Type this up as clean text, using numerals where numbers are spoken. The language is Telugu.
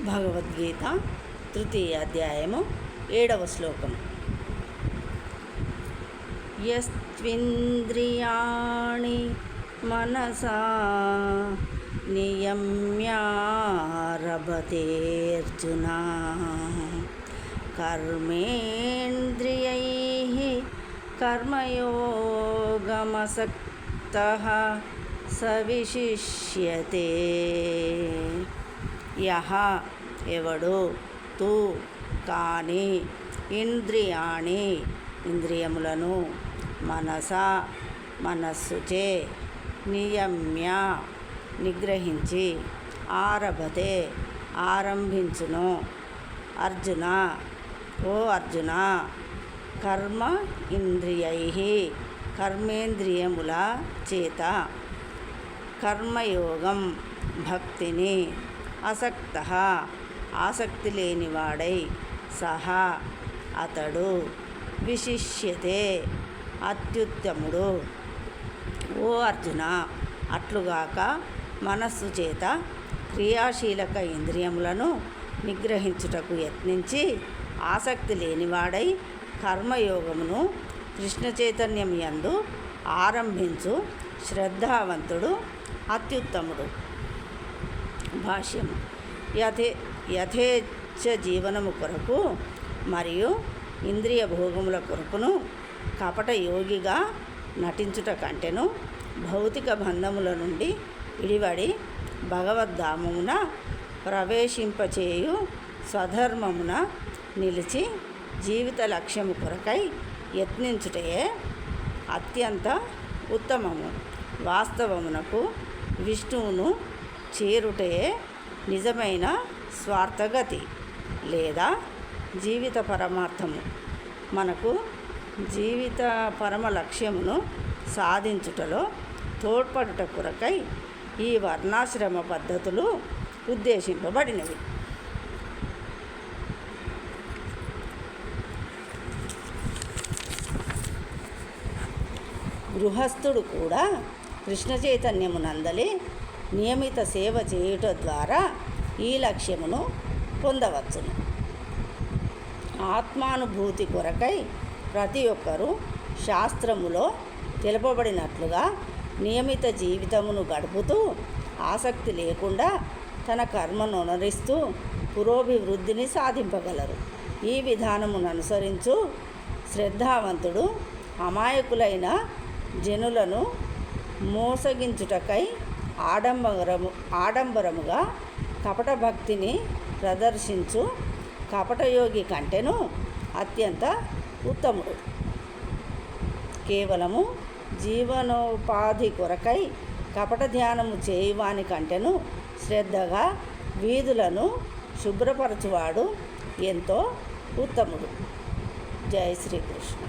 భగవద్గీత 3వ అధ్యాయము 7వ శ్లోకం. యస్త్వింద్రియాణి మనసా నియమ్యారభతేర్జున కర్మేంద్రియైః కర్మయోగమసక్తః స విశిష్యతే. యహ ఎవడు తు కాని ఇంద్రియాణి ఇంద్రియములను మనస మనస్సుచే నియమ్య నిగ్రహించి ఆరభతే ఆరంభించును. అర్జున ఓ అర్జున, కర్మ ఇంద్రియైః కర్మేంద్రియముల చేత కర్మయోగం భక్తిని అసక్తః ఆసక్తి లేనివాడై సహా అతడు విశిష్యతే అత్యుత్తముడు. ఓ అర్జున, అట్లుగాక మనస్సు చేత క్రియాశీలక ఇంద్రియములను నిగ్రహించుటకు యత్నించి ఆసక్తి లేనివాడై కర్మయోగమును కృష్ణ చైతన్యం యందు ఆరంభించు శ్రద్ధావంతుడు అత్యుత్తముడు. భాష్యము. యథేచ్ఛ జీవనము కొరకు మరియు ఇంద్రియ భోగముల కొరకును కపట యోగిగా నటించుట కంటెను భౌతిక బంధముల నుండి విడివడి భగవద్ధామమున ప్రవేశింపచేయు స్వధర్మమున నిలిచి జీవిత లక్ష్యము కొరకై యత్నించుటయే అత్యంత ఉత్తమము. వాస్తవమునకు విష్ణువును చేరుటయే నిజమైన స్వార్థగతి లేదా జీవిత పరమార్థము. మనకు జీవిత పరమ లక్ష్యమును సాధించుటలో తోడ్పడుట కొరకై ఈ వర్ణాశ్రమ పద్ధతులు ఉద్దేశింపబడినవి. గృహస్థుడు కూడా కృష్ణ చైతన్యమునందలి నియమిత సేవ చేయుట ద్వారా ఈ లక్ష్యమును పొందవచ్చును. ఆత్మానుభూతి కొరకై ప్రతి ఒక్కరూ శాస్త్రములో తెలుపబడినట్లుగా నియమిత జీవితమును గడుపుతూ ఆసక్తి లేకుండా తన కర్మను అనుసరిస్తూ పురోభివృద్ధిని సాధింపగలరు. ఈ విధానమును అనుసరించు శ్రద్ధావంతుడు అమాయకులైన జనులను మోసగించుటకై ఆడంబరముగా కపట భక్తిని ప్రదర్శించు కపటయోగి కంటెను అత్యంత ఉత్తముడు. కేవలము జీవనోపాధి కొరకై కపట ధ్యానము చేయువాని కంటెను శ్రద్ధగా వీధులను శుభ్రపరచువాడు ఎంతో ఉత్తముడు. జై శ్రీకృష్ణ.